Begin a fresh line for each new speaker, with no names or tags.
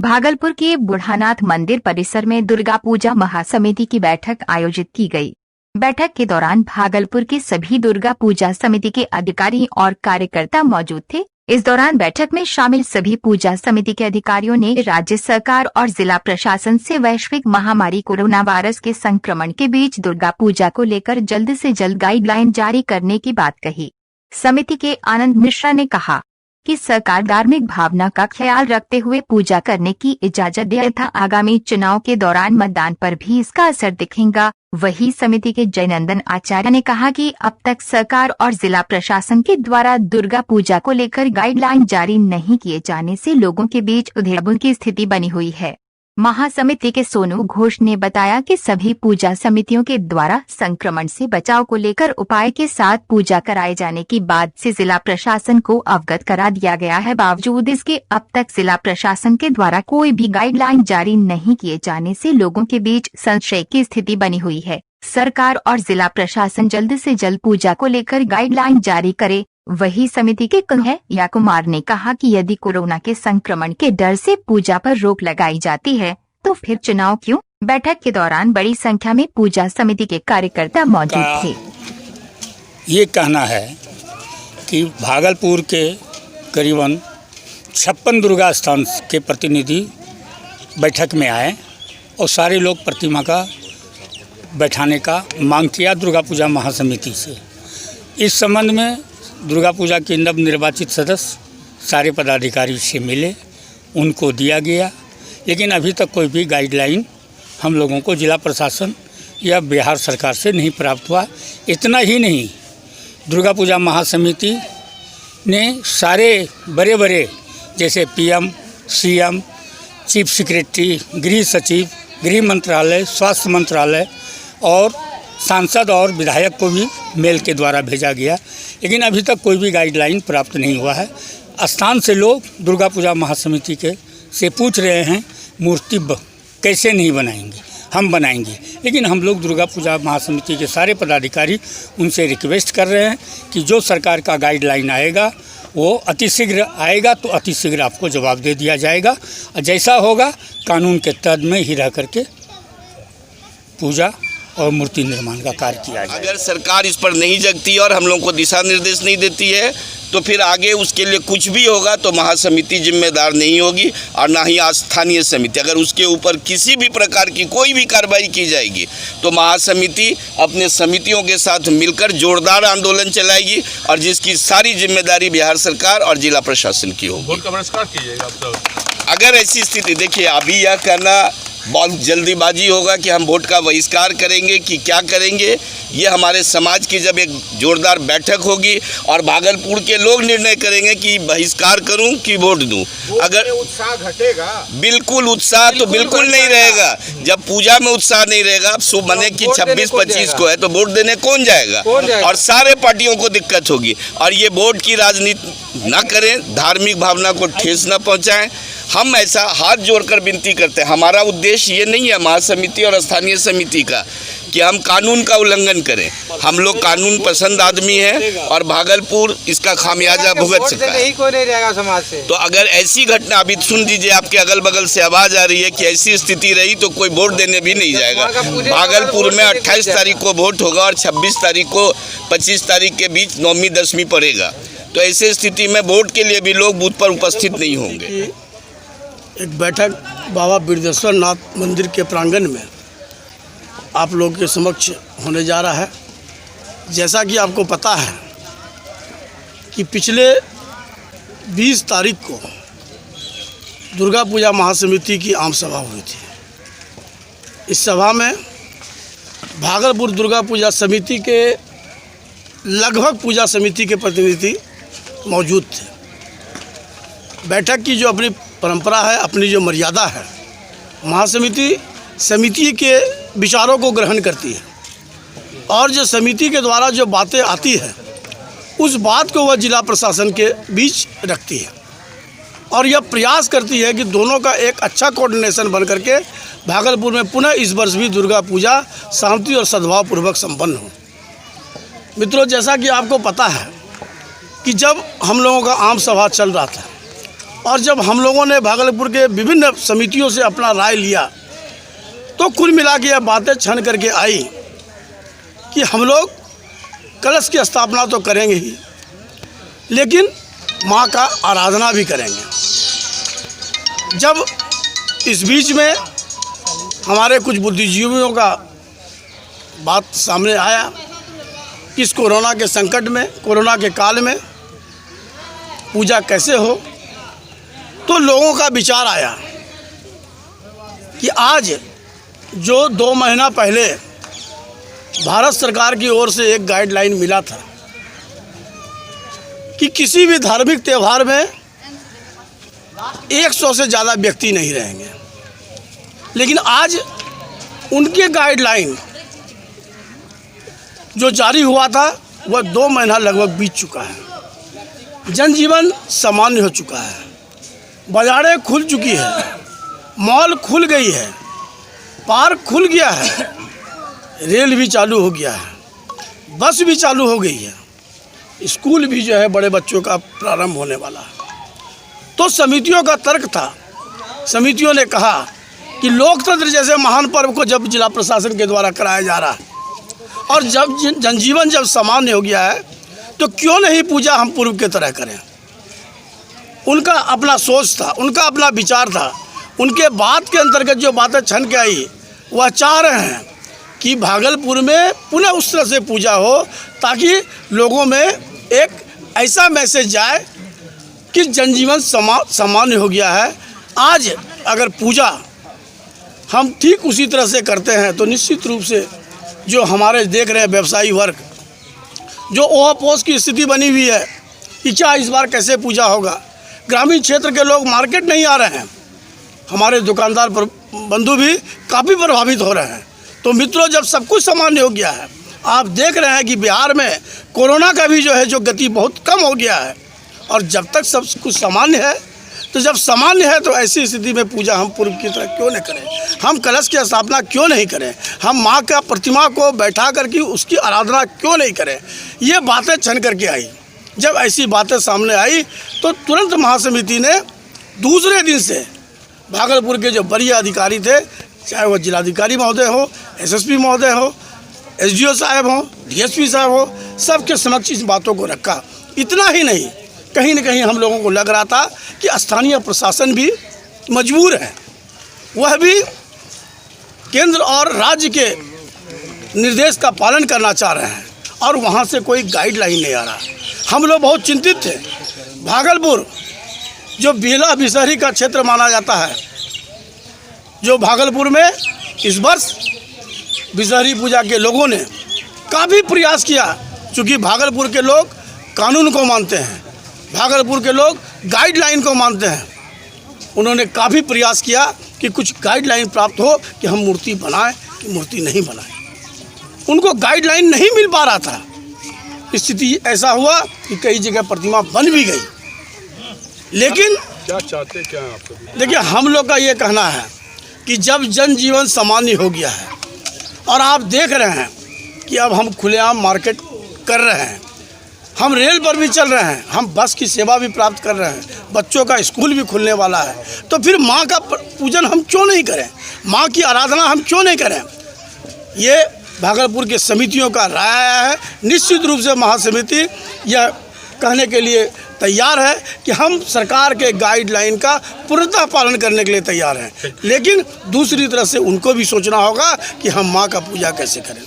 भागलपुर के बुढ़ानाथ मंदिर परिसर में दुर्गा पूजा महासमिति की बैठक आयोजित की गई। बैठक के दौरान भागलपुर के सभी दुर्गा पूजा समिति के अधिकारी और कार्यकर्ता मौजूद थे। इस दौरान बैठक में शामिल सभी पूजा समिति के अधिकारियों ने राज्य सरकार और जिला प्रशासन से वैश्विक महामारी कोरोना वायरस के संक्रमण के बीच दुर्गा पूजा को लेकर जल्द से जल्द गाइडलाइन जारी करने की बात कही। समिति के आनंद मिश्रा ने कहा कि सरकार धार्मिक भावना का ख्याल रखते हुए पूजा करने की इजाजत दे तथा आगामी चुनाव के दौरान मतदान पर भी इसका असर दिखेगा। वही समिति के जयनंदन आचार्य ने कहा कि अब तक सरकार और जिला प्रशासन के द्वारा दुर्गा पूजा को लेकर गाइडलाइन जारी नहीं किए जाने से लोगों के बीच उधेड़बुन की स्थिति बनी हुई है। महासमिति के सोनू घोष ने बताया कि सभी पूजा समितियों के द्वारा संक्रमण से बचाव को लेकर उपाय के साथ पूजा कराए जाने की बात से जिला प्रशासन को अवगत करा दिया गया है। बावजूद इसके अब तक जिला प्रशासन के द्वारा कोई भी गाइडलाइन जारी नहीं किए जाने से लोगों के बीच संशय की स्थिति बनी हुई है। सरकार और जिला प्रशासन जल्द से जल्द पूजा को लेकर गाइडलाइन जारी करे। वही समिति के कन्हैया कुमार ने कहा कि यदि कोरोना के संक्रमण के डर से पूजा पर रोक लगाई जाती है तो फिर चुनाव क्यों। बैठक के दौरान बड़ी संख्या में पूजा समिति के कार्यकर्ता मौजूद थे।
ये कहना है कि भागलपुर के करीबन 56 दुर्गा स्थान के प्रतिनिधि बैठक में आए और सारे लोग प्रतिमा का बैठाने का मांग किया दुर्गा पूजा महासमिति से। इस संबंध में दुर्गा पूजा के नव निर्वाचित सदस्य सारे पदाधिकारी से मिले, उनको दिया गया, लेकिन अभी तक कोई भी गाइडलाइन हम लोगों को जिला प्रशासन या बिहार सरकार से नहीं प्राप्त हुआ। इतना ही नहीं, दुर्गा पूजा महासमिति ने सारे बड़े बड़े जैसे पीएम, सीएम, चीफ सेक्रेटरी, गृह सचिव, गृह मंत्रालय, स्वास्थ्य मंत्रालय और सांसद और विधायक को भी मेल के द्वारा भेजा गया, लेकिन अभी तक कोई भी गाइडलाइन प्राप्त नहीं हुआ है। स्थान से लोग दुर्गा पूजा महासमिति के से पूछ रहे हैं मूर्ति कैसे नहीं बनाएंगे, हम बनाएंगे, लेकिन हम लोग दुर्गा पूजा महासमिति के सारे पदाधिकारी उनसे रिक्वेस्ट कर रहे हैं कि जो सरकार का गाइडलाइन आएगा वो अतिशीघ्र आएगा तो अतिशीघ्र आपको जवाब दे दिया जाएगा और जैसा होगा कानून के तहत में ही रह करके पूजा और मूर्ति निर्माण का कार्य किया जाए।
अगर सरकार इस पर नहीं जगती और हम लोगों को दिशा निर्देश नहीं देती है तो फिर आगे उसके लिए कुछ भी होगा तो महासमिति जिम्मेदार नहीं होगी और ना ही स्थानीय समिति। अगर उसके ऊपर किसी भी प्रकार की कोई भी कार्रवाई की जाएगी तो महासमिति अपने समितियों के साथ मिलकर जोरदार आंदोलन चलाएगी और जिसकी सारी जिम्मेदारी बिहार सरकार और जिला प्रशासन की होगी।
वोट का बहिष्कार कीजिएगा आप सब।
अगर ऐसी स्थिति, देखिए अभी यह कहना बहुत जल्दीबाजी होगा कि हम वोट का बहिष्कार करेंगे कि क्या करेंगे, ये हमारे समाज की जब एक जोरदार बैठक होगी और भागलपुर के लोग निर्णय करेंगे कि बहिष्कार करूं कि वोट दूं। अगर
उत्साह घटेगा,
बिल्कुल उत्साह तो बिल्कुल नहीं रहेगा। जब पूजा में उत्साह नहीं रहेगा, अब शुभ मने कि 26-25 को है तो वोट देने कौन जाएगा और सारे पार्टियों को दिक्कत होगी। और ये वोट की राजनीति न करें, धार्मिक भावना को ठेस न पहुँचाएँ। हम ऐसा हाथ जोड़कर विनती करते हैं। हमारा उद्देश्य ये नहीं है महासमिति और स्थानीय समिति का कि हम कानून का उल्लंघन करें। हम लोग कानून पसंद आदमी हैं और भागलपुर इसका खामियाजा भुगत सकता है।
कोई नहीं रहेगा समाज से।
तो अगर ऐसी घटना, अभी सुन लीजिए, आपके अगल बगल से आवाज़ आ रही है कि ऐसी स्थिति रही तो कोई वोट देने भी नहीं जाएगा। भागलपुर में 28 तारीख को वोट होगा और 26 तारीख को 25 तारीख के बीच 9वीं 10वीं पड़ेगा। तो ऐसी स्थिति में वोट के लिए भी लोग बूथ पर उपस्थित नहीं होंगे।
एक बैठक बाबा बिरदेश्वर नाथ मंदिर के प्रांगण में आप लोग के समक्ष होने जा रहा है। जैसा कि आपको पता है कि पिछले 20 तारीख को दुर्गा पूजा महासमिति की आम सभा हुई थी। इस सभा में भागलपुर दुर्गा पूजा समिति के लगभग पूजा समिति के प्रतिनिधि मौजूद थे। बैठक की जो अपनी परंपरा है, अपनी जो मर्यादा है, महासमिति समिति के विचारों को ग्रहण करती है और जो समिति के द्वारा जो बातें आती है उस बात को वह जिला प्रशासन के बीच रखती है और यह प्रयास करती है कि दोनों का एक अच्छा कोऑर्डिनेशन बन करके भागलपुर में पुनः इस वर्ष भी दुर्गा पूजा शांति और सद्भावपूर्वक संपन्न हो। मित्रों, जैसा कि आपको पता है कि जब हम लोगों का आम सभा चल रहा था और जब हम लोगों ने भागलपुर के विभिन्न समितियों से अपना राय लिया तो कुल मिला के यह बातें छन करके आई कि हम लोग कलश की स्थापना तो करेंगे ही, लेकिन माँ का आराधना भी करेंगे। जब इस बीच में हमारे कुछ बुद्धिजीवियों का बात सामने आया, इस कोरोना के संकट में, कोरोना के काल में पूजा कैसे हो, तो लोगों का विचार आया कि आज जो 2 महीना पहले भारत सरकार की ओर से एक गाइडलाइन मिला था कि किसी भी धार्मिक त्यौहार में 100 से ज़्यादा व्यक्ति नहीं रहेंगे, लेकिन आज उनके गाइडलाइन जो जारी हुआ था वह 2 महीना लगभग बीत चुका है। जनजीवन सामान्य हो चुका है, बाजारें खुल चुकी है, मॉल खुल गई है, पार्क खुल गया है, रेल भी चालू हो गया है, बस भी चालू हो गई है, स्कूल भी जो है बड़े बच्चों का प्रारंभ होने वाला है। तो समितियों का तर्क था, समितियों ने कहा कि लोकतंत्र जैसे महान पर्व को जब जिला प्रशासन के द्वारा कराया जा रहा है और जब जनजीवन जब सामान्य हो गया है तो क्यों नहीं पूजा हम पूर्व की तरह करें। उनका अपना सोच था, उनका अपना विचार था। उनके बात के अंतर्गत जो बातें छन के आई वह चाह रहे हैं कि भागलपुर में पुनः उस तरह से पूजा हो ताकि लोगों में एक ऐसा मैसेज जाए कि जनजीवन सामान्य हो गया है। आज अगर पूजा हम ठीक उसी तरह से करते हैं तो निश्चित रूप से जो हमारे देख रहे हैं व्यवसायी वर्ग, जो ओहापोस की स्थिति बनी हुई है कि क्या इस बार कैसे पूजा होगा, ग्रामीण क्षेत्र के लोग मार्केट नहीं आ रहे हैं, हमारे दुकानदार बंधु भी काफ़ी प्रभावित हो रहे हैं। तो मित्रों, जब सब कुछ सामान्य हो गया है, आप देख रहे हैं कि बिहार में कोरोना का भी जो है जो गति बहुत कम हो गया है, और जब तक सब कुछ सामान्य है, तो जब सामान्य है तो ऐसी स्थिति में पूजा हम पूर्व की तरह क्यों नहीं करें, हम कलश की स्थापना क्यों नहीं करें, हम माँ का प्रतिमा को बैठा करके उसकी आराधना क्यों नहीं करें। ये बातें छन करके आई। जब ऐसी बातें सामने आई तो तुरंत महासमिति ने दूसरे दिन से भागलपुर के जो वरीय अधिकारी थे, चाहे वो जिलाधिकारी महोदय हो, एसएसपी महोदय हो, एसडीओ साहब हो, डीएसपी साहब हो, सबके समक्ष इस बातों को रखा। इतना ही नहीं, कहीं न कहीं हम लोगों को लग रहा था कि स्थानीय प्रशासन भी मजबूर है, वह भी केंद्र और राज्य के निर्देश का पालन करना चाह रहे हैं और वहाँ से कोई गाइडलाइन नहीं आ रहा। हम लोग बहुत चिंतित थे। भागलपुर जो बेला बिसहरी का क्षेत्र माना जाता है, जो भागलपुर में इस वर्ष बिसहरी पूजा के लोगों ने काफ़ी प्रयास किया, क्योंकि भागलपुर के लोग कानून को मानते हैं, भागलपुर के लोग गाइडलाइन को मानते हैं। उन्होंने काफ़ी प्रयास किया कि कुछ गाइडलाइन प्राप्त हो कि हम मूर्ति बनाएं कि मूर्ति नहीं बनाएं। उनको गाइडलाइन नहीं मिल पा रहा था। स्थिति ऐसा हुआ कि कई जगह प्रतिमा बन भी गई। लेकिन
क्या चाहते क्या हैं आप लोग?
देखिए, हम लोग का ये कहना है कि जब जनजीवन सामान्य हो गया है और आप देख रहे हैं कि अब हम खुलेआम मार्केट कर रहे हैं, हम रेल पर भी चल रहे हैं, हम बस की सेवा भी प्राप्त कर रहे हैं, बच्चों का स्कूल भी खुलने वाला है, तो फिर माँ का पूजन हम क्यों नहीं करें, माँ की आराधना हम क्यों नहीं करें। ये भागलपुर के समितियों का राय आया है। निश्चित रूप से महासमिति यह कहने के लिए तैयार है कि हम सरकार के गाइडलाइन का पूर्णतः पालन करने के लिए तैयार हैं, लेकिन दूसरी तरफ से उनको भी सोचना होगा कि हम माँ का पूजा कैसे करें।